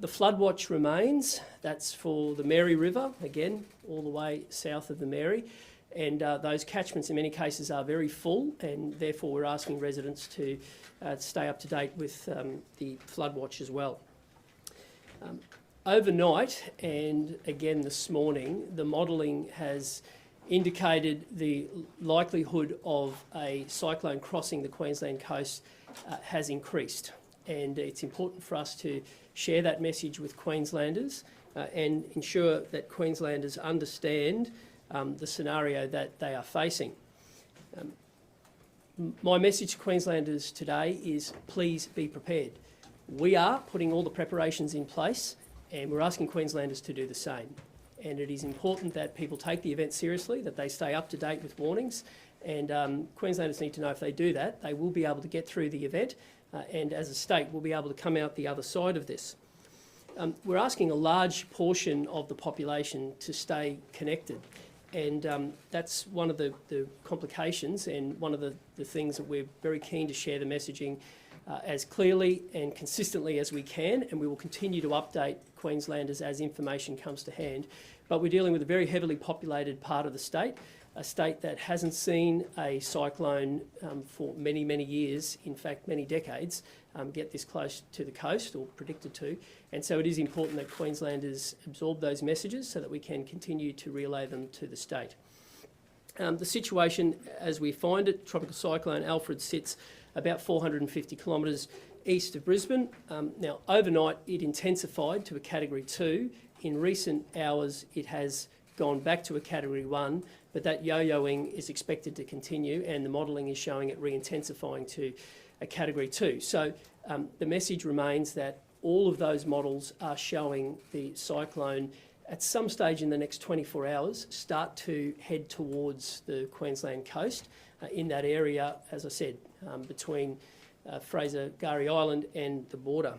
The flood watch remains. That's for the Mary River, again, all the way south of the Mary. And those catchments in many cases are very full, and therefore we're asking residents to stay up to date with the flood watch as well. Overnight, and again this morning, the modelling has indicated the likelihood of a cyclone crossing the Queensland coast has increased. And it's important for us to share that message with Queenslanders and ensure that Queenslanders understand the scenario that they are facing. My message to Queenslanders today is please be prepared. We are putting all the preparations in place, and we're asking Queenslanders to do the same. And it is important that people take the event seriously, that they stay up to date with warnings, and Queenslanders need to know if they do that, they will be able to get through the event, and as a state, we'll be able to come out the other side of this. We're asking a large portion of the population to stay connected. And that's one of the complications and one of the things that we're very keen to share the messaging as clearly and consistently as we can, and we will continue to update Queenslanders as information comes to hand. But we're dealing with a very heavily populated part of the state, a state that hasn't seen a cyclone for many, many years, in fact many decades, get this close to the coast, or predicted to. And so it is important that Queenslanders absorb those messages so that we can continue to relay them to the state. The situation as we find it, Tropical Cyclone Alfred sits about 450 kilometres east of Brisbane. Now, overnight it intensified to a Category 2. In recent hours it has gone back to a Category 1, but that yo-yoing is expected to continue, and the modelling is showing it re-intensifying to a Category 2. So the message remains that all of those models are showing the cyclone at some stage in the next 24 hours start to head towards the Queensland coast in that area, as I said, between Fraser-Gary Island and the border.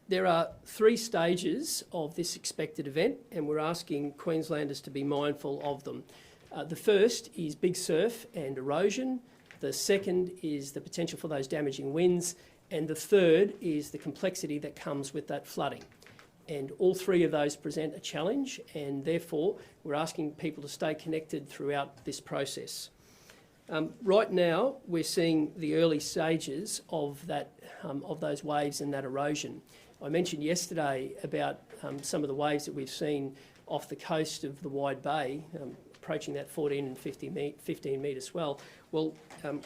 There are 3 stages of this expected event, and we're asking Queenslanders to be mindful of them. The first is big surf and erosion. The second is the potential for those damaging winds. And the third is the complexity that comes with that flooding. And all 3 of those present a challenge, and therefore we're asking people to stay connected throughout this process. Right now we're seeing the early stages of that, of those waves and that erosion. I mentioned yesterday about some of the waves that we've seen off the coast of the Wide Bay, approaching that 14 and 15 metre swell. Well,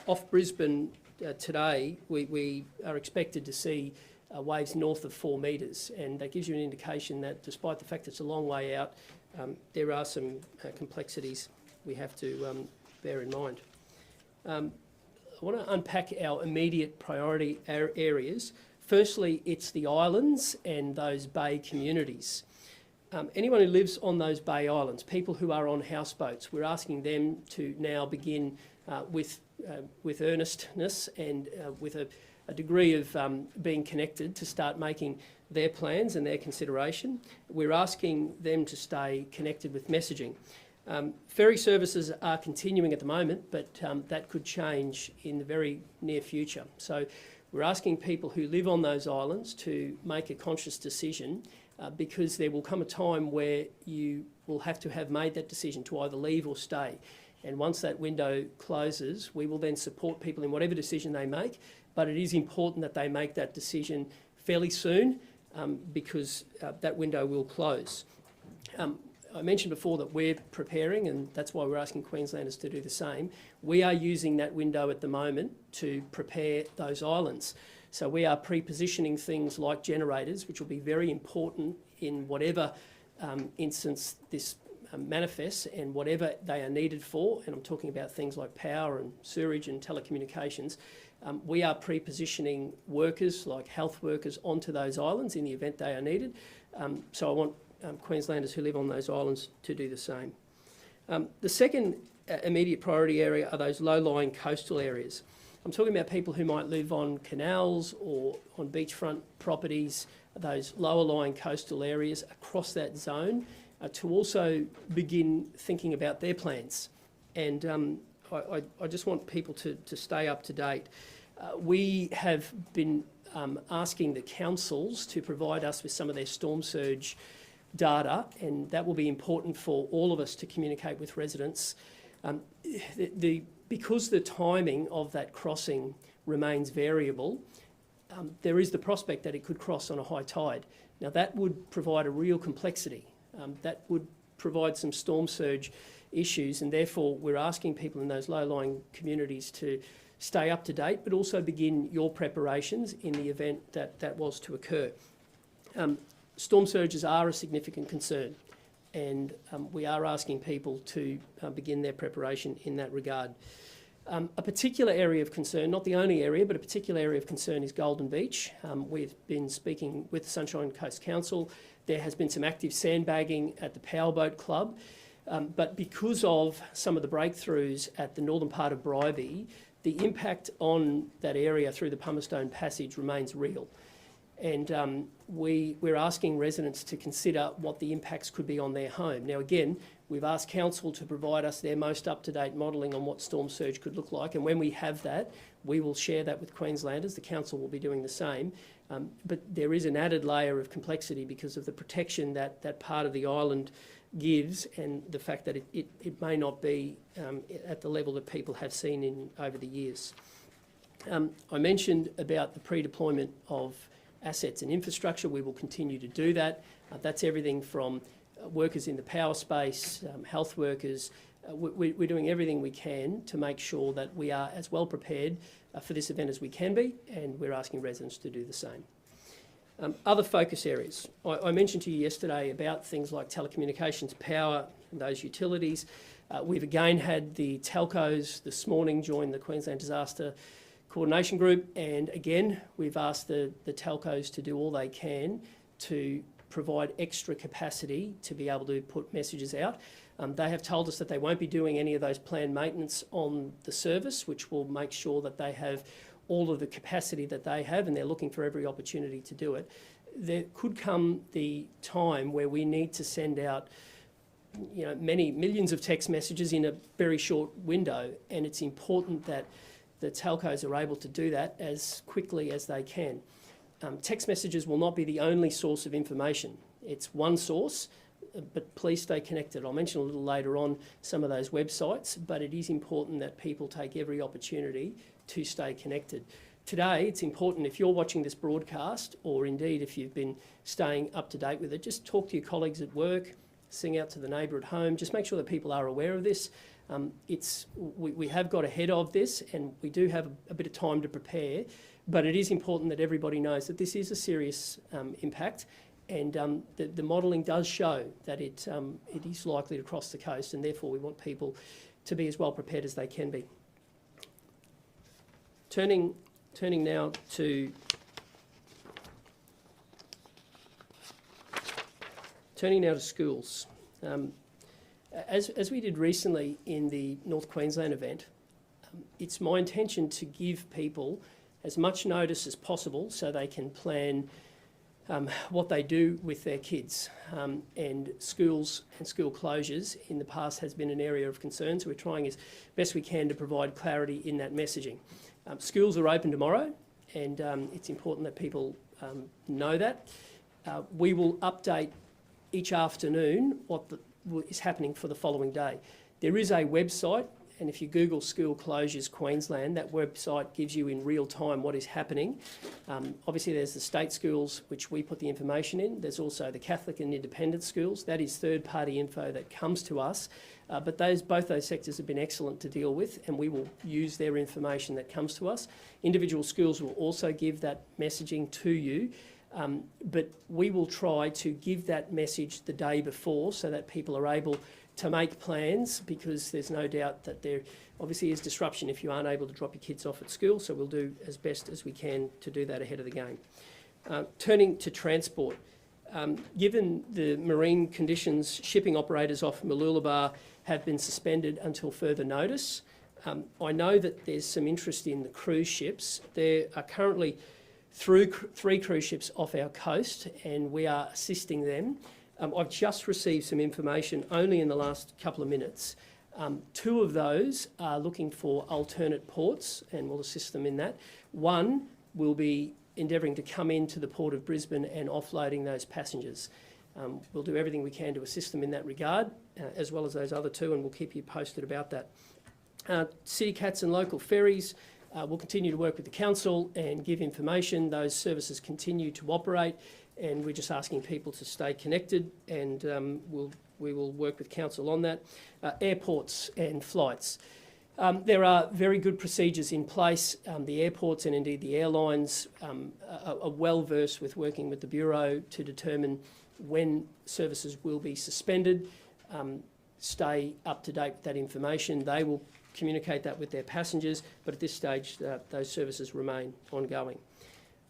off Brisbane today, we are expected to see waves north of 4 metres, and that gives you an indication that despite the fact it's a long way out, there are some complexities we have to bear in mind. I want to unpack our immediate priority areas. Firstly, it's the islands and those bay communities. Anyone who lives on those bay islands, people who are on houseboats, we're asking them to now begin with earnestness and with a degree of being connected to start making their plans and their consideration. We're asking them to stay connected with messaging. Ferry services are continuing at the moment, but that could change in the very near future. So we're asking people who live on those islands to make a conscious decision because there will come a time where you will have to have made that decision to either leave or stay. And once that window closes, we will then support people in whatever decision they make, but it is important that they make that decision fairly soon because that window will close. I mentioned before that we're preparing, and that's why we're asking Queenslanders to do the same. We are using that window at the moment to prepare those islands. So we are pre-positioning things like generators, which will be very important in whatever instance this manifests and whatever they are needed for, and I'm talking about things like power and sewerage and telecommunications. We are pre-positioning workers, like health workers, onto those islands in the event they are needed. So I want Queenslanders who live on those islands to do the same. The second immediate priority area are those low-lying coastal areas. I'm talking about people who might live on canals or on beachfront properties, those lower-lying coastal areas across that zone, to also begin thinking about their plans. And I just want people to stay up to date. We have been asking the councils to provide us with some of their storm surge data, and that will be important for all of us to communicate with residents. Because the timing of that crossing remains variable, there is the prospect that it could cross on a high tide. Now that would provide a real complexity. That would provide some storm surge issues, and therefore we're asking people in those low-lying communities to stay up to date, but also begin your preparations in the event that that was to occur. Storm surges are a significant concern, and we are asking people to begin their preparation in that regard. A particular area of concern, not the only area, but a particular area of concern is Golden Beach. We've been speaking with the Sunshine Coast Council. There has been some active sandbagging at the Powerboat Club, but because of some of the breakthroughs at the northern part of Bribie, the impact on that area through the Pumice-Stone Passage remains real. And we're asking residents to consider what the impacts could be on their home. Now again, we've asked Council to provide us their most up-to-date modelling on what storm surge could look like, and when we have that, we will share that with Queenslanders. The Council will be doing the same. But there is an added layer of complexity because of the protection that that part of the island gives, and the fact that it may not be at the level that people have seen over the years. I mentioned about the pre-deployment of assets and infrastructure. We will continue to do that. That's everything from workers in the power space, health workers. We're doing everything we can to make sure that we are as well prepared for this event as we can be, and we're asking residents to do the same. Other focus areas. I mentioned to you yesterday about things like telecommunications, power, and those utilities. We've again had the telcos this morning join the Queensland Disaster Coordination Group, and again we've asked the telcos to do all they can to provide extra capacity to be able to put messages out. They have told us that they won't be doing any of those planned maintenance on the service, which will make sure that they have all of the capacity that they have, and they're looking for every opportunity to do it. There could come the time where we need to send out many millions of text messages in a very short window, and it's important that the telcos are able to do that as quickly as they can. Text messages will not be the only source of information. It's one source, but please stay connected. I'll mention a little later on some of those websites, but it is important that people take every opportunity to stay connected. Today, it's important, if you're watching this broadcast, or indeed if you've been staying up to date with it, just talk to your colleagues at work, sing out to the neighbour at home, just make sure that people are aware of this. We have got ahead of this, and we do have a bit of time to prepare, but it is important that everybody knows that this is a serious impact, and the modelling does show that it is likely to cross the coast, and therefore we want people to be as well prepared as they can be. Turning now to schools. As we did recently in the North Queensland event, it's my intention to give people as much notice as possible so they can plan what they do with their kids. And schools and school closures in the past has been an area of concern, so we're trying as best we can to provide clarity in that messaging. Schools are open tomorrow, and it's important that people know that. We will update each afternoon what is happening for the following day. There is a website, and if you Google School Closures Queensland, that website gives you in real time what is happening. Obviously there's the state schools, which we put the information in. There's also the Catholic and independent schools. That is third-party info that comes to us. But both those sectors have been excellent to deal with, and we will use their information that comes to us. Individual schools will also give that messaging to you, but we will try to give that message the day before so that people are able to make plans, because there's no doubt that there obviously is disruption if you aren't able to drop your kids off at school, so we'll do as best as we can to do that ahead of the game. Turning to transport. Given the marine conditions, shipping operators off Mooloolaba have been suspended until further notice. I know that there's some interest in the cruise ships. There are currently three cruise ships off our coast, and we are assisting them. I've just received some information only in the last couple of minutes. Two of those are looking for alternate ports, and we'll assist them in that. One will be endeavouring to come into the Port of Brisbane and offloading those passengers. We'll do everything we can to assist them in that regard, as well as those other two, and we'll keep you posted about that. City Cats and local ferries, we'll continue to work with the council and give information. Those services continue to operate, and we're just asking people to stay connected, and we will work with council on that. Airports and flights. There are very good procedures in place. The airports and indeed the airlines are well versed with working with the Bureau to determine when services will be suspended. Stay up to date with that information. They will communicate that with their passengers, but at this stage those services remain ongoing.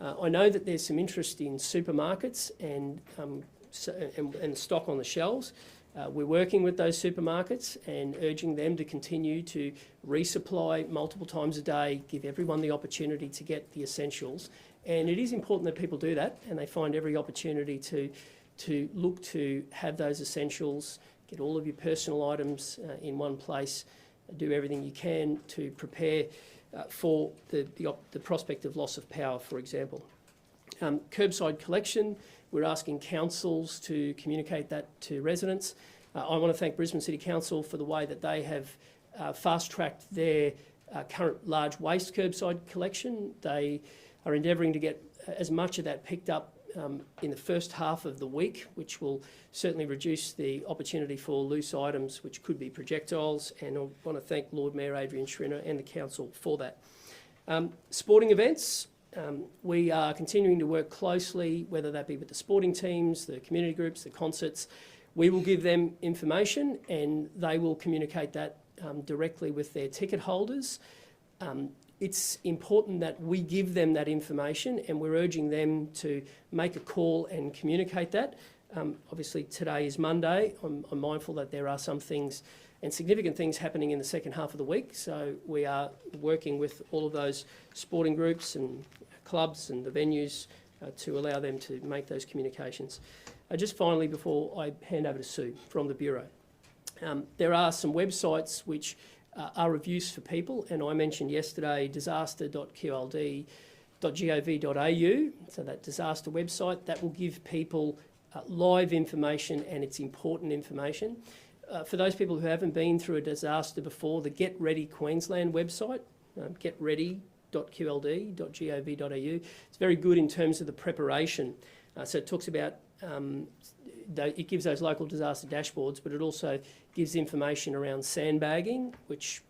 I know that there's some interest in supermarkets and stock on the shelves. We're working with those supermarkets and urging them to continue to resupply multiple times a day, give everyone the opportunity to get the essentials. And it is important that people do that, and they find every opportunity to look to have those essentials, get all of your personal items in one place, do everything you can to prepare for the prospect of loss of power, for example. Curbside collection, we're asking councils to communicate that to residents. I want to thank Brisbane City Council for the way that they have fast-tracked their current large waste curbside collection. They are endeavouring to get as much of that picked up in the first half of the week, which will certainly reduce the opportunity for loose items, which could be projectiles, and I want to thank Lord Mayor Adrian Schrinner and the council for that. Sporting events, we are continuing to work closely, whether that be with the sporting teams, the community groups, the concerts. We will give them information and they will communicate that directly with their ticket holders. It's important that we give them that information, and we're urging them to make a call and communicate that. Obviously today is Monday. I'm mindful that there are some things and significant things happening in the second half of the week, so we are working with all of those sporting groups and clubs and the venues to allow them to make those communications. Just finally, before I hand over to Sue from the Bureau, there are some websites which are of use for people, and I mentioned yesterday disaster.qld.gov.au, so that disaster website, that will give people live information, and it's important information. For those people who haven't been through a disaster before, the Get Ready Queensland website, getready.qld.gov.au, it's very good in terms of the preparation. So it talks about, it gives those local disaster dashboards, but it also gives information around sandbagging, which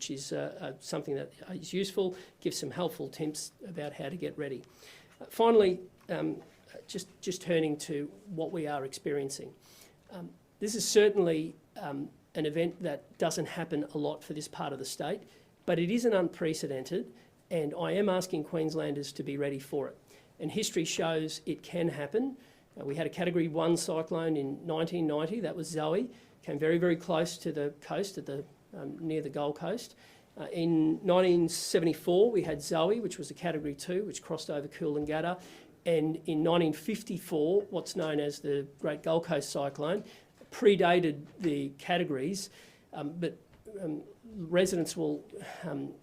is something that is useful, gives some helpful tips about how to get ready. Finally, just turning to what we are experiencing. This is certainly an event that doesn't happen a lot for this part of the state, but it isn't unprecedented, and I am asking Queenslanders to be ready for it. And history shows it can happen. We had a Category 1 cyclone in 1990, that was Zoe, came very, very close to the coast, near the Gold Coast. In 1974, we had Zoe, which was a Category 2, which crossed over Coolangatta. And in 1954, what's known as the Great Gold Coast Cyclone, predated the categories, but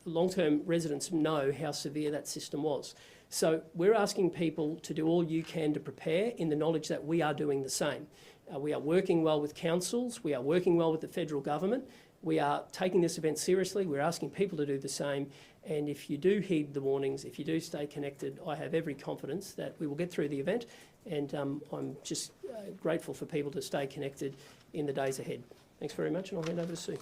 long-term residents know how severe that system was. So we're asking people to do all you can to prepare, in the knowledge that we are doing the same. We are working well with councils, we are working well with the federal government, we are taking this event seriously, we're asking people to do the same, and if you do heed the warnings, if you do stay connected, I have every confidence that we will get through the event, and I'm just grateful for people to stay connected in the days ahead. Thanks very much, and I'll hand over to Sue.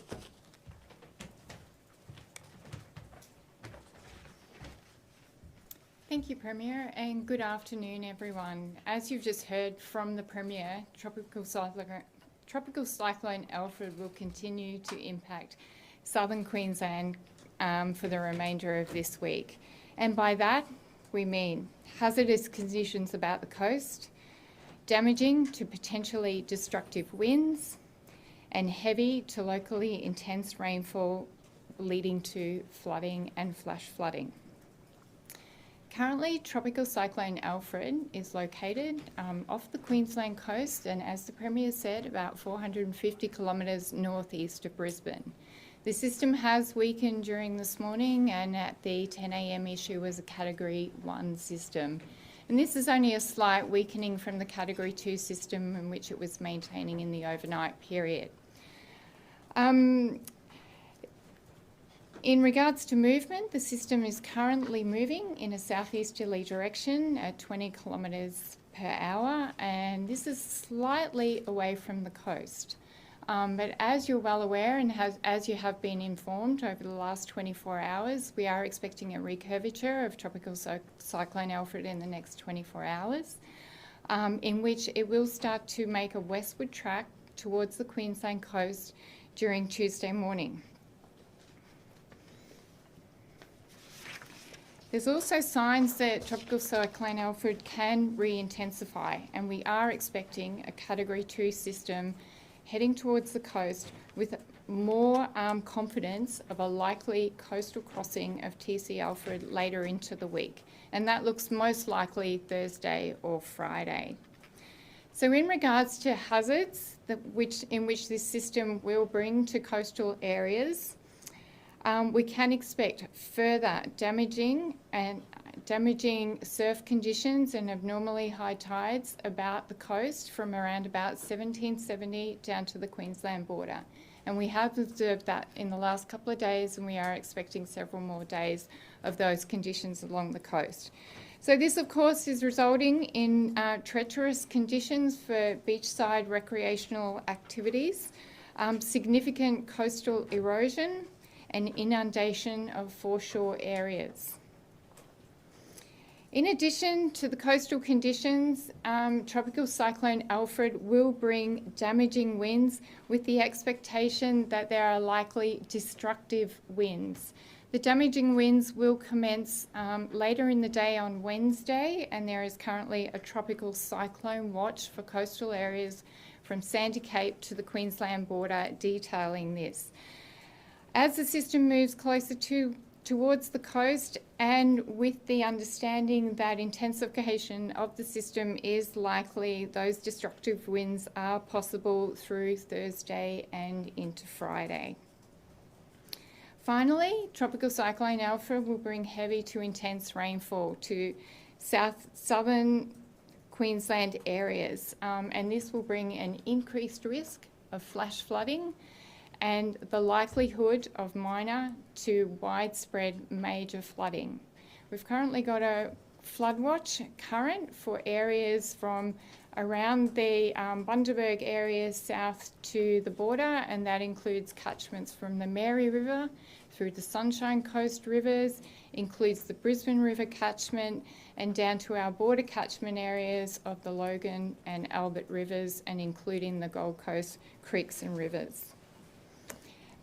Thank you, Premier, and good afternoon, everyone. As you've just heard from the Premier, Tropical Cyclone Alfred will continue to impact southern Queensland for the remainder of this week. And by that, we mean hazardous conditions about the coast, damaging to potentially destructive winds, and heavy to locally intense rainfall leading to flooding and flash flooding. Currently, Tropical Cyclone Alfred is located off the Queensland coast and, as the Premier said, about 450 kilometres northeast of Brisbane. The system has weakened during this morning, and at the 10 a.m. issue was a Category 1 system. And this is only a slight weakening from the Category 2 system in which it was maintaining in the overnight period. In regards to movement, the system is currently moving in a southeasterly direction at 20 kilometres per hour, and this is slightly away from the coast. But as you're well aware and as you have been informed over the last 24 hours, we are expecting a recurvature of Tropical Cyclone Alfred in the next 24 hours, in which it will start to make a westward track towards the Queensland coast during Tuesday morning. There's also signs that Tropical Cyclone Alfred can re-intensify, and we are expecting a Category 2 system heading towards the coast with more confidence of a likely coastal crossing of TC Alfred later into the week, and that looks most likely Thursday or Friday. So in regards to hazards in which this system will bring to coastal areas, we can expect further damaging surf conditions and abnormally high tides about the coast from around about 1770 down to the Queensland border. And we have observed that in the last couple of days, and we are expecting several more days of those conditions along the coast. So this, of course, is resulting in treacherous conditions for beachside recreational activities, significant coastal erosion, and inundation of foreshore areas. In addition to the coastal conditions, Tropical Cyclone Alfred will bring damaging winds with the expectation that there are likely destructive winds. The damaging winds will commence later in the day on Wednesday, and there is currently a tropical cyclone watch for coastal areas from Sandy Cape to the Queensland border detailing this. As the system moves closer towards the coast, and with the understanding that intensification of the system is likely, those destructive winds are possible through Thursday and into Friday. Finally, Tropical Cyclone Alfred will bring heavy to intense rainfall to southern Queensland areas, and this will bring an increased risk of flash flooding and the likelihood of minor to widespread major flooding. We've currently got a flood watch current for areas from around the Bundaberg area south to the border, and that includes catchments from the Mary River through the Sunshine Coast rivers, includes the Brisbane River catchment, and down to our border catchment areas of the Logan and Albert rivers, and including the Gold Coast creeks and rivers.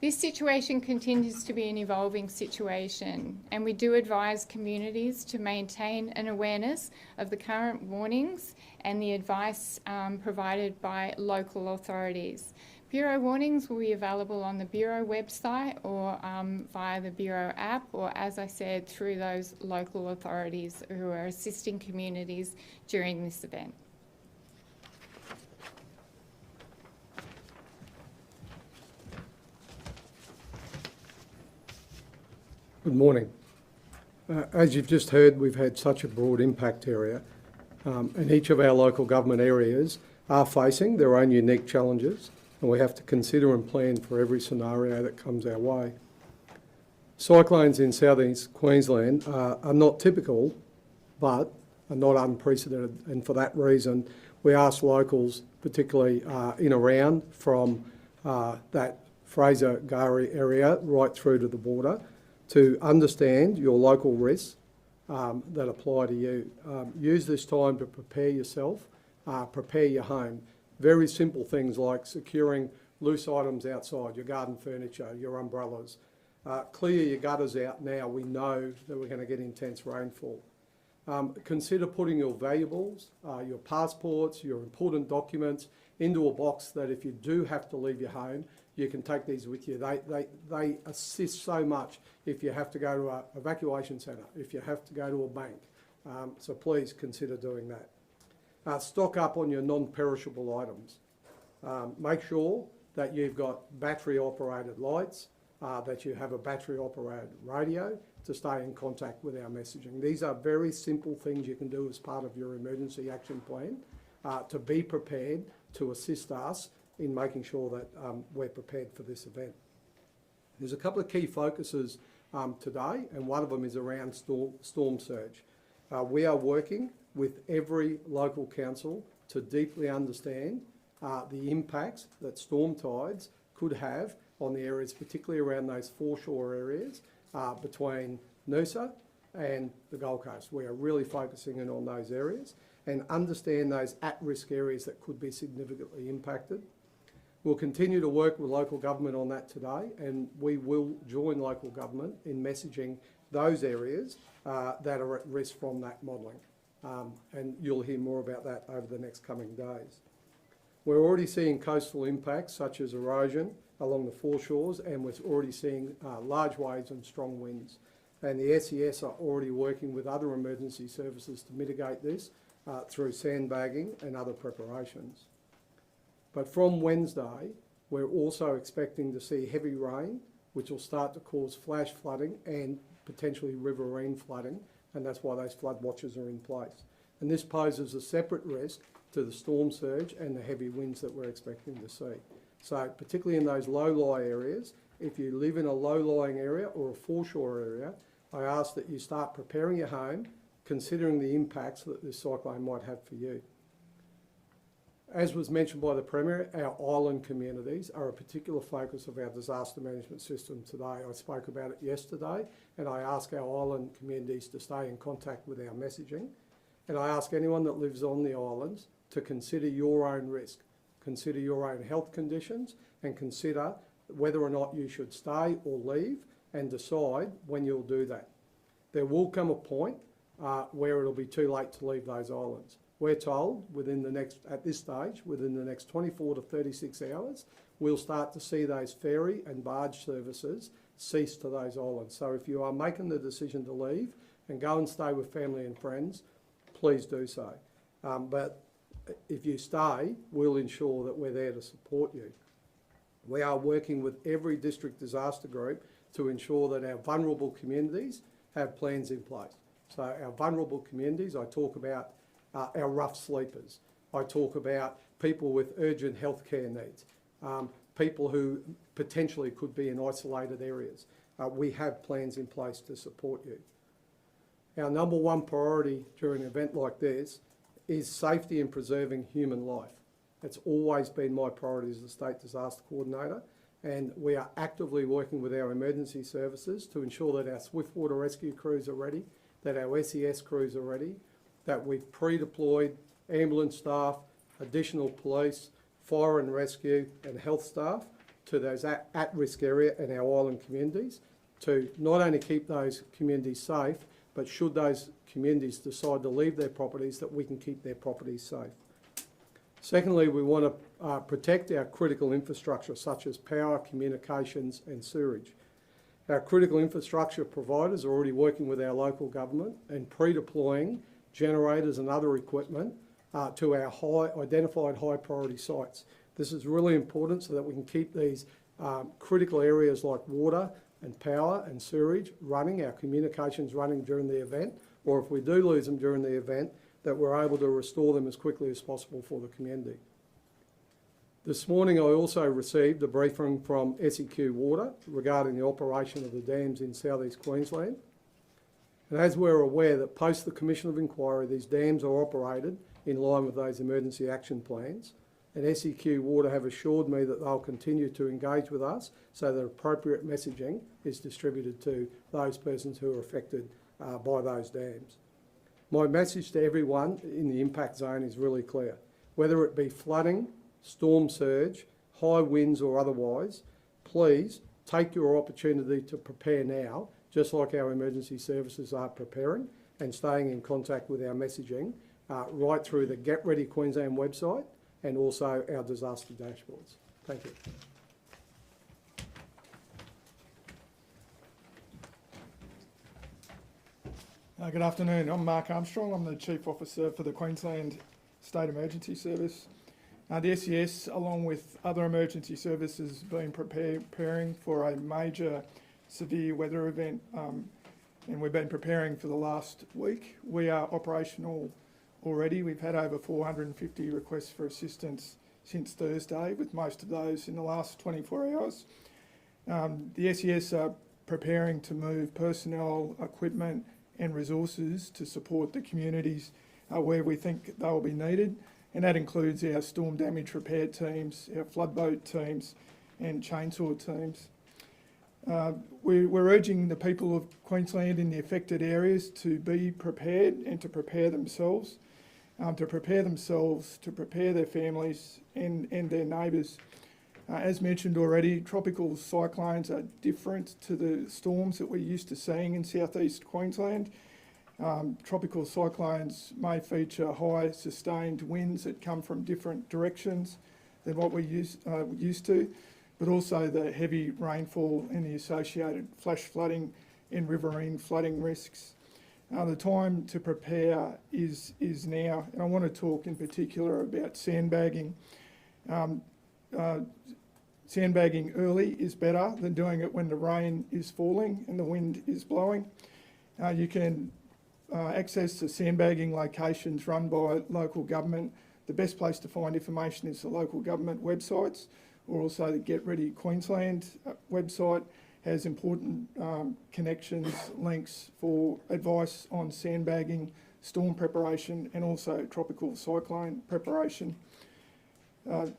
This situation continues to be an evolving situation, and we do advise communities to maintain an awareness of the current warnings and the advice provided by local authorities. Bureau warnings will be available on the Bureau website or via the Bureau app, or, as I said, through those local authorities who are assisting communities during this event. Good morning. As you've just heard, we've had such a broad impact area, and each of our local government areas are facing their own unique challenges, and we have to consider and plan for every scenario that comes our way. Cyclones in southeast Queensland are not typical, but are not unprecedented, and for that reason, we ask locals, particularly in around from that Fraser-Gary area right through to the border, to understand your local risks that apply to you. Use this time to prepare yourself, prepare your home. Very simple things like securing loose items outside, your garden furniture, your umbrellas. Clear your gutters out now. We know that we're going to get intense rainfall. Consider putting your valuables, your passports, your important documents into a box that if you do have to leave your home, you can take these with you. They assist so much if you have to go to an evacuation centre, if you have to go to a bank. So please consider doing that. Stock up on your non-perishable items. Make sure that you've got battery-operated lights, that you have a battery-operated radio to stay in contact with our messaging. These are very simple things you can do as part of your emergency action plan to be prepared to assist us in making sure that we're prepared for this event. There's a couple of key focuses today, and one of them is around storm surge. We are working with every local council to deeply understand the impacts that storm tides could have on the areas, particularly around those foreshore areas between Noosa and the Gold Coast. We are really focusing in on those areas and understand those at-risk areas that could be significantly impacted. We'll continue to work with local government on that today, and we will join local government in messaging those areas that are at risk from that modelling. And you'll hear more about that over the next coming days. We're already seeing coastal impacts such as erosion along the foreshores, and we're already seeing large waves and strong winds. And the SES are already working with other emergency services to mitigate this through sandbagging and other preparations. But from Wednesday, we're also expecting to see heavy rain, which will start to cause flash flooding and potentially riverine flooding, and that's why those flood watches are in place. And this poses a separate risk to the storm surge and the heavy winds that we're expecting to see. So particularly in those low-lying areas, if you live in a low-lying area or a foreshore area, I ask that you start preparing your home, considering the impacts that this cyclone might have for you. As was mentioned by the Premier, our island communities are a particular focus of our disaster management system today. I spoke about it yesterday, and I ask our island communities to stay in contact with our messaging. And I ask anyone that lives on the islands to consider your own risk, consider your own health conditions, and consider whether or not you should stay or leave, and decide when you'll do that. There will come a point where it'll be too late to leave those islands. We're told at this stage, within the next 24 to 36 hours, we'll start to see those ferry and barge services cease to those islands. So if you are making the decision to leave and go and stay with family and friends, please do so. But if you stay, we'll ensure that we're there to support you. We are working with every district disaster group to ensure that our vulnerable communities have plans in place. So our vulnerable communities, I talk about our rough sleepers. I talk about people with urgent healthcare needs, people who potentially could be in isolated areas. We have plans in place to support you. Our number one priority during an event like this is safety and preserving human life. It's always been my priority as the State Disaster Coordinator, and we are actively working with our emergency services to ensure that our swiftwater rescue crews are ready, that our SES crews are ready, that we've pre-deployed ambulance staff, additional police, fire and rescue and health staff to those at-risk area and our island communities to not only keep those communities safe, but should those communities decide to leave their properties, that we can keep their properties safe. Secondly, we want to protect our critical infrastructure such as power, communications and sewerage. Our critical infrastructure providers are already working with our local government and pre-deploying generators and other equipment to our identified high priority sites. This is really important so that we can keep these critical areas like water and power and sewerage running, our communications running during the event, or if we do lose them during the event, that we're able to restore them as quickly as possible for the community. This morning I also received a briefing from SEQ Water regarding the operation of the dams in South East Queensland. And as we're aware that post the Commission of Inquiry, these dams are operated in line with those emergency action plans. And SEQ Water have assured me that they'll continue to engage with us so that appropriate messaging is distributed to those persons who are affected by those dams. My message to everyone in the impact zone is really clear. Whether it be flooding, storm surge, high winds or otherwise, please take your opportunity to prepare now, just like our emergency services are preparing and staying in contact with our messaging right through the Get Ready Queensland website and also our disaster dashboards. Thank you. Good afternoon. I'm Mark Armstrong. I'm the Chief Officer for the Queensland State Emergency Service. The SES, along with other emergency services, have been preparing for a major severe weather event, and we've been preparing for the last week. We are operational already. We've had over 450 requests for assistance since Thursday, with most of those in the last 24 hours. The SES are preparing to move personnel, equipment and resources to support the communities where we think they will be needed, and that includes our storm damage repair teams, our floodboat teams and chainsaw teams. We're urging the people of Queensland in the affected areas to be prepared and to prepare themselves, to prepare their families and their neighbours. As mentioned already, tropical cyclones are different to the storms that we're used to seeing in southeast Queensland. Tropical cyclones may feature high sustained winds that come from different directions than what we're used to, but also the heavy rainfall and the associated flash flooding and riverine flooding risks. The time to prepare is now, and I want to talk in particular about sandbagging. Sandbagging early is better than doing it when the rain is falling and the wind is blowing. You can access the sandbagging locations run by local government. The best place to find information is the local government websites, or also the Get Ready Queensland website has important connections, links for advice on sandbagging, storm preparation and also tropical cyclone preparation. For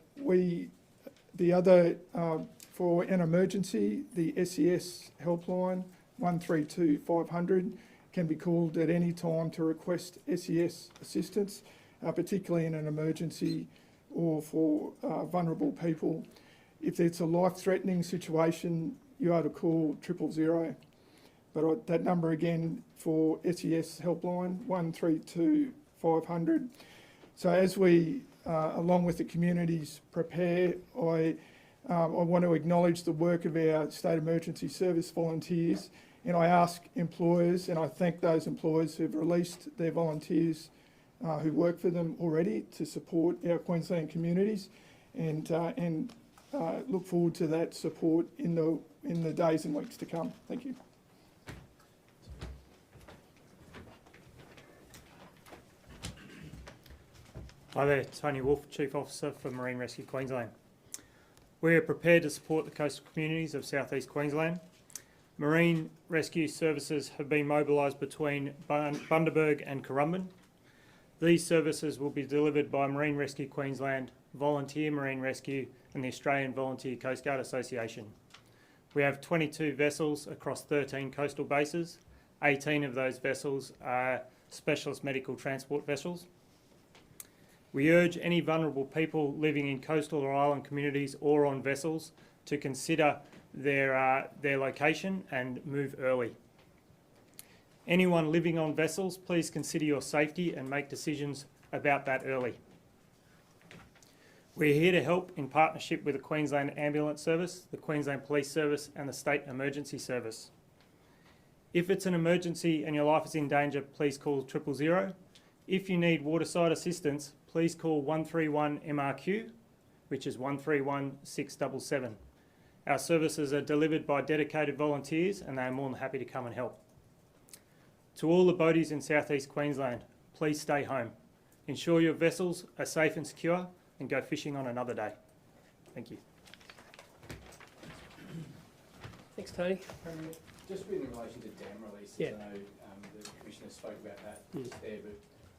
an emergency, the SES helpline 132 500 can be called at any time to request SES assistance, particularly in an emergency or for vulnerable people. If it's a life-threatening situation, you are to call 000. But that number again for SES helpline 132 500. So as we, along with the communities, prepare, I want to acknowledge the work of our State Emergency Service volunteers, and I ask employers, and I thank those employers who've released their volunteers who work for them already to support our Queensland communities, and look forward to that support in the days and weeks to come. Thank you. Hi there, Tony Wolfe, Chief Officer for Marine Rescue Queensland. We are prepared to support the coastal communities of South East Queensland. Marine rescue services have been mobilised between Bundaberg and Currumbin. These services will be delivered by Marine Rescue Queensland, Volunteer Marine Rescue and the Australian Volunteer Coast Guard Association. We have 22 vessels across 13 coastal bases. 18 of those vessels are specialist medical transport vessels. We urge any vulnerable people living in coastal or island communities or on vessels to consider their location and move early. Anyone living on vessels, please consider your safety and make decisions about that early. We're here to help in partnership with the Queensland Ambulance Service, the Queensland Police Service and the State Emergency Service. If it's an emergency and your life is in danger, please call 000. If you need waterside assistance, please call 131 MRQ, which is 131 677. Our services are delivered by dedicated volunteers and they are more than happy to come and help. To all the boaties in South East Queensland, please stay home. Ensure your vessels are safe and secure and go fishing on another day. Thank you. Thanks, Tony. Just in relation to dam releases, Yeah. I know the Commissioner spoke about that just there, but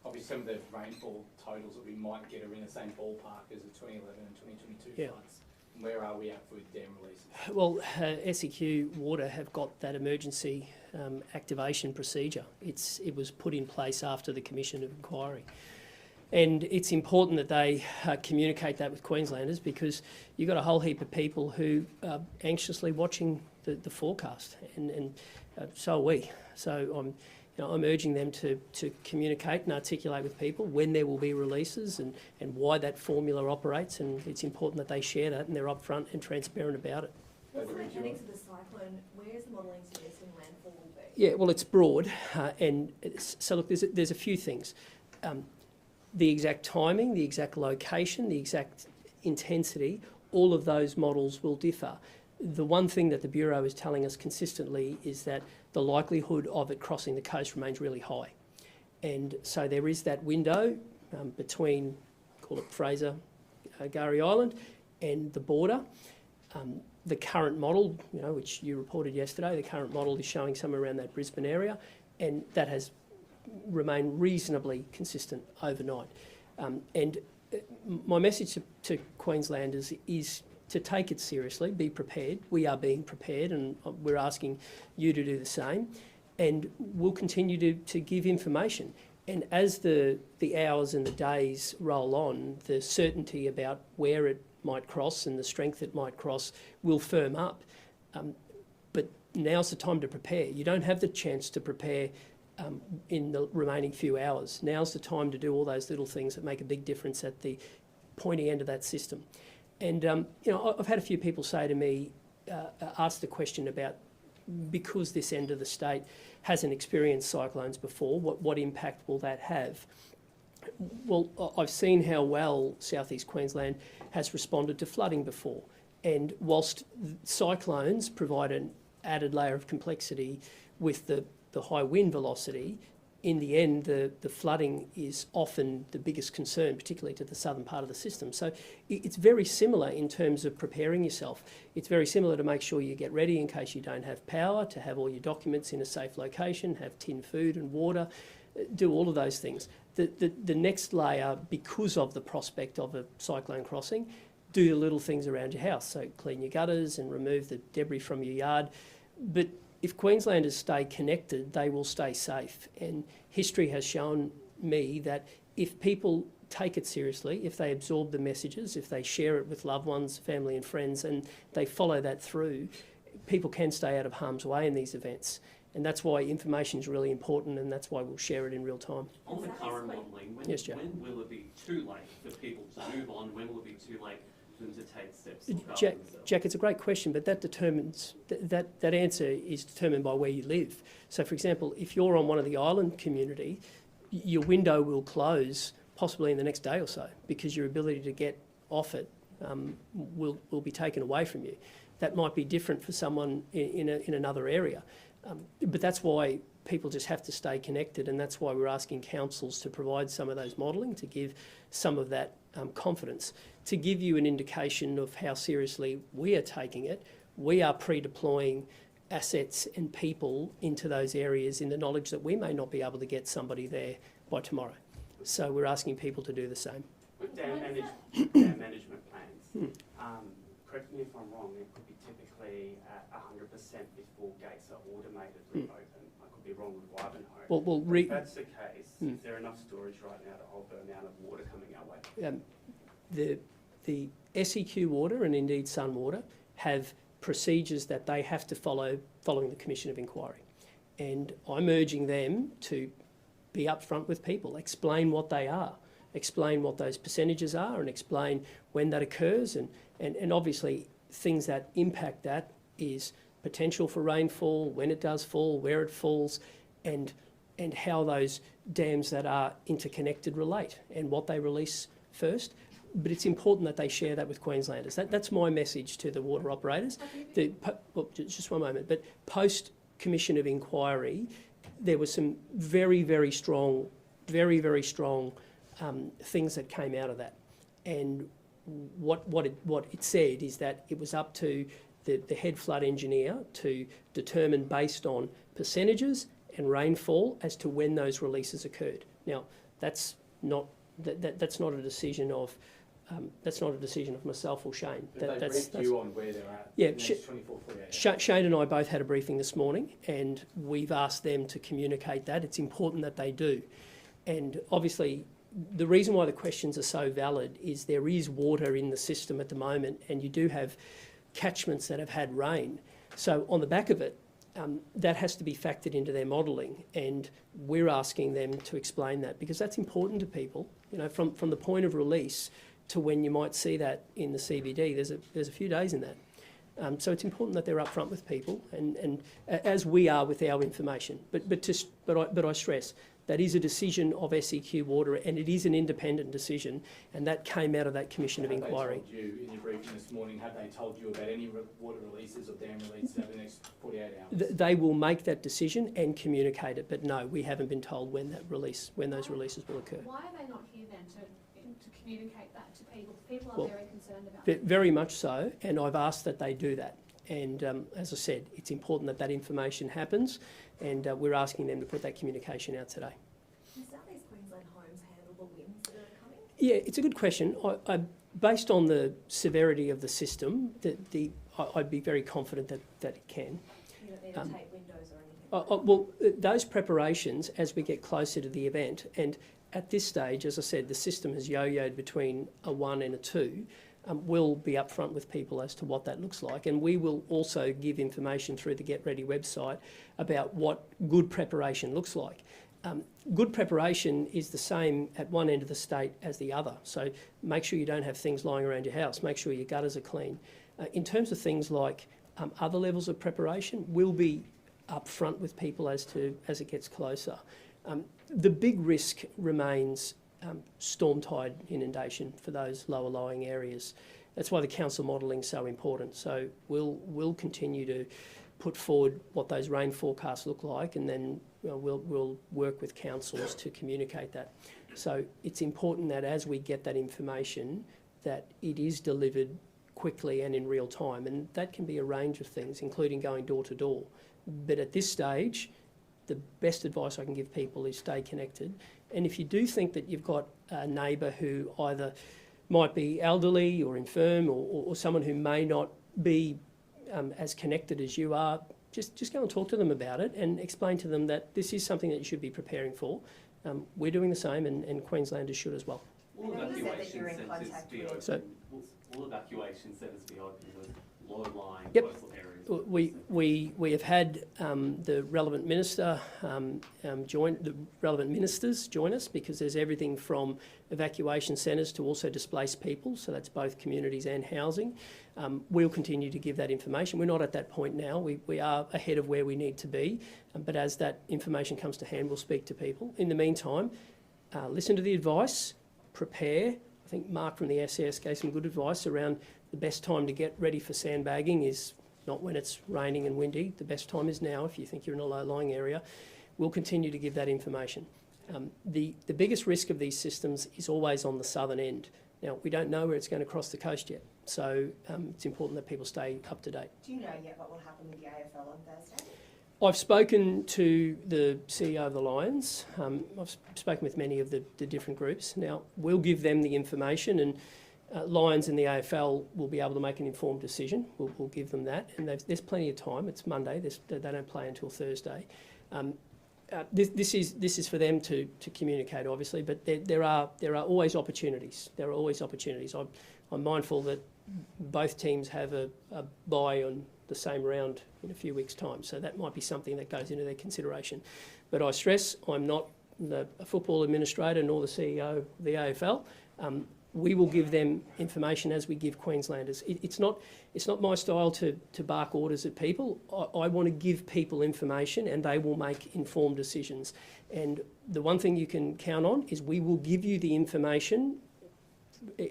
obviously some of the rainfall totals that we might get are in the same ballpark as the 2011 and 2022 floods. Where are we at with dam releases? Well, SEQ Water have got that emergency activation procedure. It was put in place after the Commission of Inquiry. And it's important that they communicate that with Queenslanders, because you've got a whole heap of people who are anxiously watching the forecast, and so are we. So I'm urging them to communicate and articulate with people when there will be releases and why that formula operates, and it's important that they share that and they're upfront and transparent about it. Heading to the cyclone, where's the modelling suggesting landfall will be? Yeah, well, it's broad, so look, there's a few things. The exact timing, the exact location, the exact intensity, all of those models will differ. The one thing that the Bureau is telling us consistently is that the likelihood of it crossing the coast remains really high. And so there is that window between, call it Fraser, Gary Island, and the border. The current model, which you reported yesterday, the current model is showing somewhere around that Brisbane area, and that has remained reasonably consistent overnight. And my message to Queenslanders is to take it seriously, be prepared. We are being prepared, and we're asking you to do the same. And we'll continue to give information. And as the hours and the days roll on, the certainty about where it might cross and the strength it might cross will firm up. But now's the time to prepare. You don't have the chance to prepare in the remaining few hours. Now's the time to do all those little things that make a big difference at the pointy end of that system. And I've had a few people say to me, ask the question about, because this end of the state hasn't experienced cyclones before, what impact will that have? Well, I've seen how well South East Queensland has responded to flooding before. And whilst cyclones provide an added layer of complexity with the high wind velocity, in the end, the flooding is often the biggest concern, particularly to the southern part of the system. So it's very similar in terms of preparing yourself. It's very similar to make sure you get ready in case you don't have power, to have all your documents in a safe location, have tinned food and water, do all of those things. The next layer, because of the prospect of a cyclone crossing, do the little things around your house. So clean your gutters and remove the debris from your yard. But if Queenslanders stay connected, they will stay safe. And history has shown me that if people take it seriously, if they absorb the messages, if they share it with loved ones, family and friends, and they follow that through, people can stay out of harm's way in these events. And that's why information is really important, and that's why we'll share it in real time. On the current modelling, when will it be too late for people to move on? When will it be too late for them to take steps to look after themselves? Jack, it's a great question, but that determines that answer is determined by where you live. So, for example, if you're on one of the island community, your window will close possibly in the next day or so, because your ability to get off it will be taken away from you. That might be different for someone in another area. But that's why people just have to stay connected, and that's why we're asking councils to provide some of those modelling to give some of that confidence. To give you an indication of how seriously we are taking it, we are pre-deploying assets and people into those areas in the knowledge that we may not be able to get somebody there by tomorrow. So we're asking people to do the same. With dam management plans, correct me if I'm wrong, it could be typically at 100% before gates are automatically open. I could be wrong with Wivenhoe. If that's the case, is there enough storage right now to hold the amount of water coming our way? The SEQ water and indeed Sunwater have procedures that they have to follow following the Commission of Inquiry. And I'm urging them to be upfront with people, explain what they are, explain what those percentages are, and explain when that occurs, and obviously things that impact that is potential for rainfall, when it does fall, where it falls, and how those dams that are interconnected relate and what they release first. But it's important that they share that with Queenslanders. That's my message to the water operators. Just one moment. But post Commission of Inquiry, there were some very, very strong things that came out of that. And what it said is that it was up to the head flood engineer to determine based on percentages and rainfall as to when those releases occurred. Now, that's not a decision of myself or Shane. That's you on where they're at. Yeah, Shane and I both had a briefing this morning, and we've asked them to communicate that. It's important that they do. And obviously, the reason why the questions are so valid is there is water in the system at the moment, and you do have catchments that have had rain. So on the back of it, that has to be factored into their modelling, and we're asking them to explain that, because that's important to people. From the point of release to when you might see that in the CBD, there's a few days in that. So it's important that they're upfront with people, and as we are with our information. But I stress That is a decision of SEQ Water, and it is an independent decision, and that came out of that Commission of Inquiry. Have they told you in your briefing this morning, have they told you about any water releases or dam releases over the next 48 hours? They will make that decision and communicate it, but no, we haven't been told when those releases will occur. Why are they not here then to communicate that to people? People are Well, very concerned about it. Very much so, and I've asked that they do that. And as I said, it's important that that information happens, and we're asking them to put that communication out today. Can South East Queensland homes handle the winds that are coming? Yeah, it's a good question. Based on the severity of the system, I'd be very confident that it can. You don't need to take windows or anything? Well, those preparations as we get closer to the event, and at this stage, as I said, the system has yo-yoed between a 1 and a 2. We'll be upfront with people as to what that looks like, and we will also give information through the Get Ready website about what good preparation looks like. Good preparation is the same at one end of the state as the other, so make sure you don't have things lying around your house, make sure your gutters are clean. In terms of things like other levels of preparation, we'll be upfront with people as it gets closer. The big risk remains storm tide inundation for those lower lying areas. That's why the council modelling is so important. So we'll continue to put forward what those rain forecasts look like, and then we'll work with councils to communicate that. So it's important that as we get that information, that it is delivered quickly and in real time, and that can be a range of things, including going door to door. But at this stage, the best advice I can give people is stay connected. And if you do think that you've got a neighbour who either might be elderly or infirm, or someone who may not be as connected as you are, just go and talk to them about it and explain to them that this is something that you should be preparing for. We're doing the same, and Queenslanders should as well. Will I know you said that you're in evacuation centres contact be with- open? So- Will evacuation centres be open in those low-lying Yep. coastal areas? We have had the relevant minister the relevant ministers join us, because there's everything from evacuation centres to also displaced people, so that's both communities and housing. We'll continue to give that information. We're not at that point now. We are ahead of where we need to be, but as that information comes to hand, we'll speak to people. In the meantime, listen to the advice, prepare. I think Mark from the SAS gave some good advice around the best time to get ready for sandbagging is not when it's raining and windy. The best time is now if you think you're in a low-lying area. We'll continue to give that information. The biggest risk of these systems is always on the southern end. Now, we don't know where it's going to cross the coast yet, so it's important that people stay up to date. Do you know yet what will happen with the AFL on Thursday? I've spoken to the CEO of the Lions. I've spoken with many of the different groups. Now, we'll give them the information, and Lions and the AFL will be able to make an informed decision. We'll give them that, and there's plenty of time. It's Monday. They don't play until Thursday. This is for them to communicate, obviously, but there are always opportunities. There are always opportunities. I'm mindful that both teams have a bye on the same round in a few weeks' time, so that might be something that goes into their consideration. But I stress, I'm not a football administrator nor the CEO of the AFL. We will give them information as we give Queenslanders. It's not my style to bark orders at people. I want to give people information, and they will make informed decisions. And the one thing you can count on is we will give you the information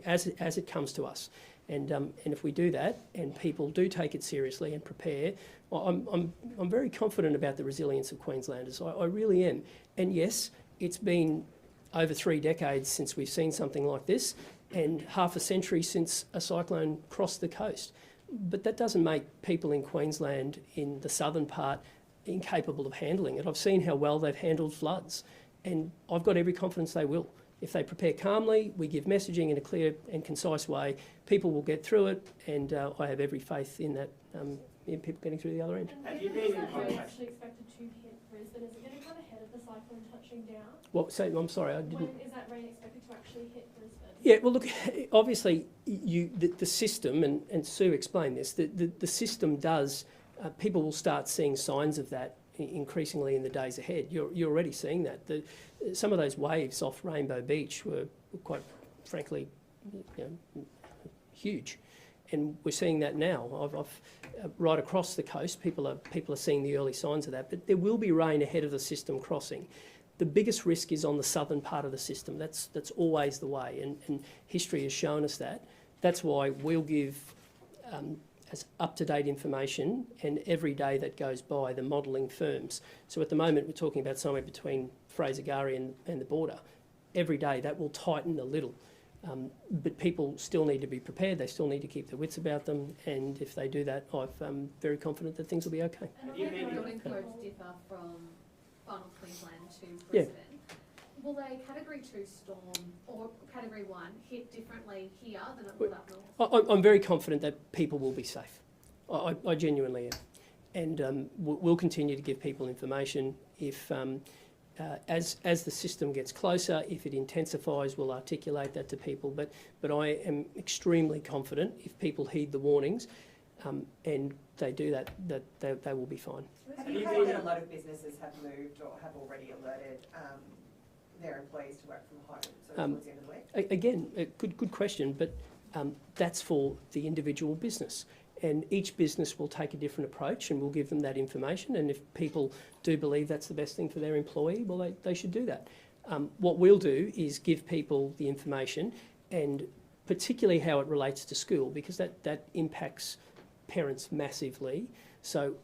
as it comes to us. And if we do that, and people do take it seriously and prepare, I'm very confident about the resilience of Queenslanders. I really am. And yes, it's been over 3 decades since we've seen something like this, and half a century since a cyclone crossed the coast. But that doesn't make people in Queensland in the southern part incapable of handling it. I've seen how well they've handled floods, and I've got every confidence they will. If they prepare calmly, we give messaging in a clear and concise way, people will get through it, and I have every faith in that, in people getting through the other end. Have you been in contact? Actually expected to hit Brisbane. Is it going to come ahead of the cyclone touching down? Well, so I'm sorry, I didn't. When is that rain expected to actually hit Brisbane? Yeah, well, look, obviously, the system, and Sue explained this, the system does, people will start seeing signs of that increasingly in the days ahead. You're already seeing that. Some of those waves off Rainbow Beach were quite frankly, huge. And we're seeing that now. Right across the coast, people are seeing the early signs of that. But there will be rain ahead of the system crossing. The biggest risk is on the southern part of the system. That's always the way, and history has shown us that. That's why we'll give as up-to-date information, and every day that goes by, the modelling firms. So at the moment, we're talking about somewhere between Fraser-Gary and the border. Every day that will tighten a little. But people still need to be prepared, they still need to keep their wits about them, and if they do that, I'm very confident that things will be okay. And You I know mean- building codes differ from Far North Queensland to Brisbane. Will they Category 2 storm or Category 1 hit differently here than it would up north? I'm very confident that people will be safe. I genuinely am. And we'll continue to give people information. If, as the system gets closer, if it intensifies, we'll articulate that to people. But I am extremely confident if people heed the warnings and they do that, they will be fine. Have you heard that a lot of businesses have moved or have already alerted their employees to work from home towards the end of the week? Again, a good question, but that's for the individual business. And each business will take a different approach, and we'll give them that information. And if people do believe that's the best thing for their employee, well, they should do that. What we'll do is give people the information, and particularly how it relates to school, because that impacts parents massively. So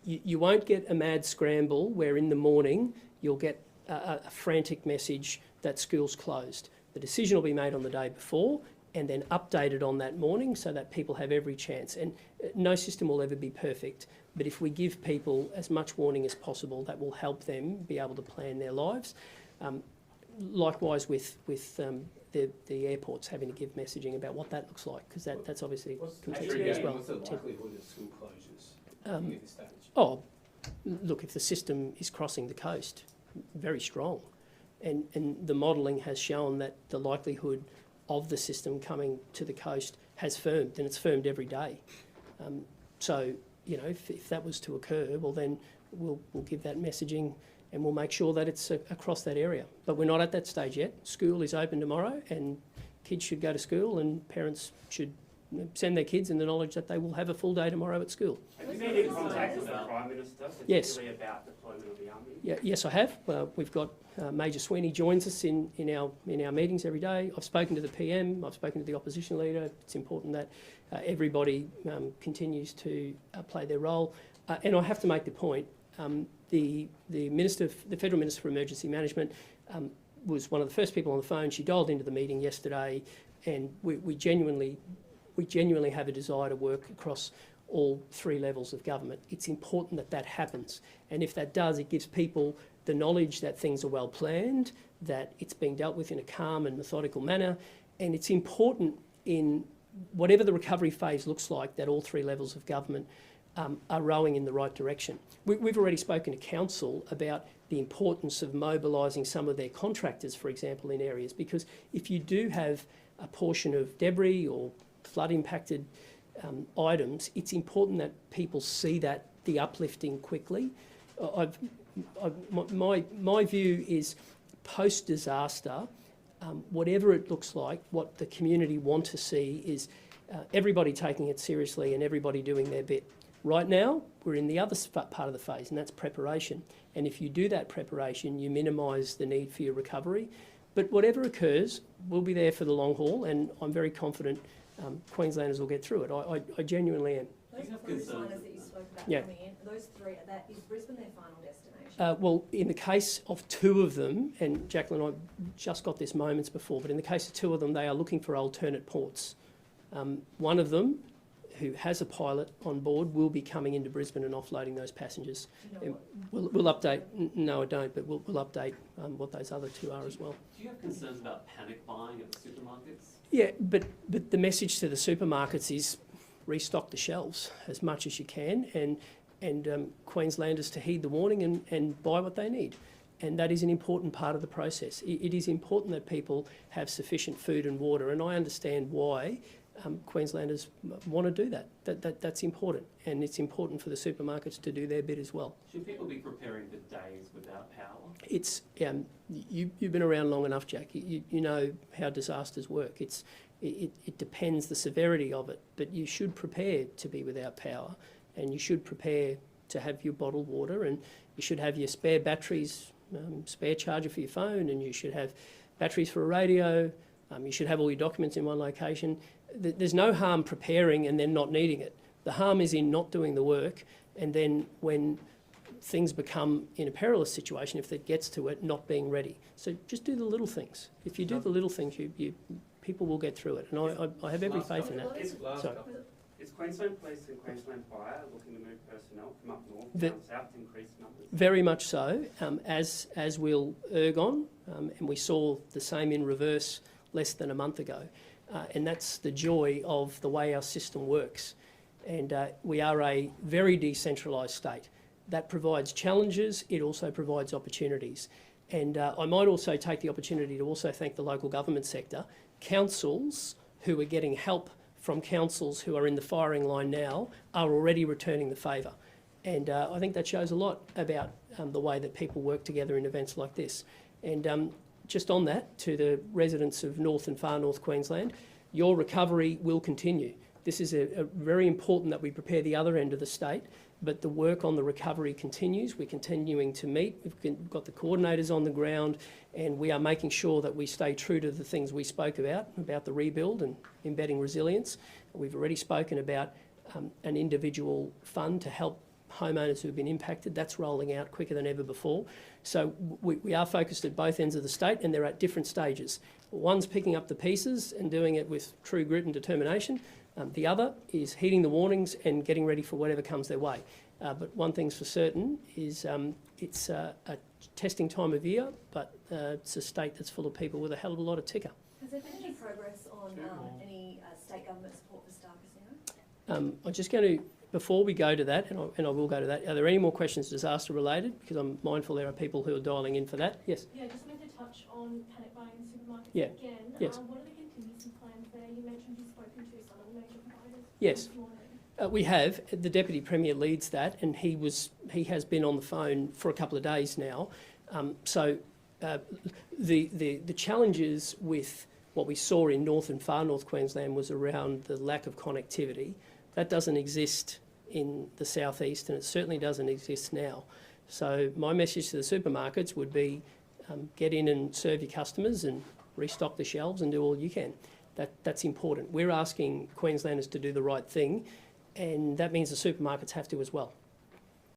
you won't get a mad scramble where in the morning you'll get a frantic message that school's closed. The decision will be made on the day before and then updated on that morning so that people have every chance. And no system will ever be perfect, but if we give people as much warning as possible, that will help them be able to plan their lives. Likewise with the airports having to give messaging about what that looks like, because that's obviously contextual as well. What's the likelihood of school closures at this stage? Oh, look, if the system is crossing the coast, very strong. And the modelling has shown that the likelihood of the system coming to the coast has firmed, and it's firmed every day. So, you know, if that was to occur, well then we'll give that messaging and we'll make sure that it's across that area. But we're not at that stage yet. School is open tomorrow and kids should go to school, and parents should send their kids in the knowledge that they will have a full day tomorrow at school. Have you been in contact with the Prime Minister, Yes. particularly about deployment of the army? Yes, I have. We've got Major Sweeney joins us in our meetings every day. I've spoken to the PM. I've spoken to the opposition leader. It's important that everybody continues to play their role. And I have to make the point: the Federal Minister for Emergency Management was one of the first people on the phone. She dialed into the meeting yesterday, and we genuinely have a desire to work across all three levels of government. It's important that that happens, and if that does, it gives people the knowledge that things are well planned, that it's being dealt with in a calm and methodical manner, and it's important in whatever the recovery phase looks like that all three levels of government are rowing in the right direction. We've already spoken to Council about the importance of mobilising some of their contractors, for example, in areas, because if you do have a portion of debris or flood-impacted items, it's important that people see that, the uplifting quickly. My view is post-disaster, whatever it looks like, what the community want to see is everybody taking it seriously and everybody doing their bit. Right now, we're in the other part of the phase, and that's preparation. And if you do that preparation, you minimise the need for your recovery. But whatever occurs, we'll be there for the long haul, and I'm very confident Queenslanders will get through it. I genuinely am. Those cruise liners that you spoke about coming in, those three, is Brisbane their final destination? Well, in the case of two of them, and Jacqueline and I just got this moments before, but in the case of two of them, they are looking for alternate ports. One of them, who has a pilot on board, will be coming into Brisbane and offloading those passengers. Do you know We'll update, no I don't, but we'll update what those other two are as well. Do you have concerns about panic buying at the supermarkets? Yeah, but the message to the supermarkets is restock the shelves as much as you can, and Queenslanders to heed the warning and buy what they need. And that is an important part of the process. It is important that people have sufficient food and water, and I understand why Queenslanders want to do that. That's important, and it's important for the supermarkets to do their bit as well. Should people be preparing for days without power? It's you've been around long enough, Jack. You know how disasters work. It depends the severity of it, but you should prepare to be without power, and you should prepare to have your bottled water, and you should have your spare batteries spare charger for your phone, and you should have batteries for a radio. You should have all your documents in one location. There's no harm preparing and then not needing it. The harm is in not doing the work, and then when things become in a perilous situation, if it gets to it, not being ready. So just do the little things. If you do the little things, people will get through it, and I have every faith in that. Is Queensland Police and Queensland Fire looking to move personnel from up north down south to increase numbers? Very much so, as will Ergon, and we saw the same in reverse less than a month ago. And that's the joy of the way our system works. And we are a very decentralised state. That provides challenges, it also provides opportunities. And I might also take the opportunity to also thank the local government sector, councils who are getting help from councils who are in the firing line now are already returning the favour. And I think that shows a lot about the way that people work together in events like this. And just on that, to the residents of North and Far North Queensland, your recovery will continue. This is a very important that we prepare the other end of the state, but the work on the recovery continues. We're continuing to meet. We've got the coordinators on the ground, and we are making sure that we stay true to the things we spoke about the rebuild and embedding resilience. We've already spoken about an individual fund to help homeowners who have been impacted. That's rolling out quicker than ever before. So we are focused at both ends of the state, and they're at different stages. One's picking up the pieces and doing it with true grit and determination. The other is heeding the warnings and getting ready for whatever comes their way. But one thing's for certain is it's a testing time of year, but it's a state that's full of people with a hell of a lot of ticker. Has there been any progress on any state government support for Star Casino? I'm just going to, before we go to that, and I will go to that, are there any more questions disaster related? Because I'm mindful there are people who are dialing in for that. Yes? Yeah, just wanted to touch on panic buying in supermarkets again. Yes. What are the contingency plans there? You mentioned you've spoken to some of the major providers. Yes. This morning. We have. The Deputy Premier leads that, and he has been on the phone for a couple of days now. The challenges with what we saw in North and Far North Queensland was around the lack of connectivity. That doesn't exist in the southeast, and it certainly doesn't exist now. So my message to the supermarkets would be get in and serve your customers and restock the shelves and do all you can. That's important. We're asking Queenslanders to do the right thing, and that means the supermarkets have to as well.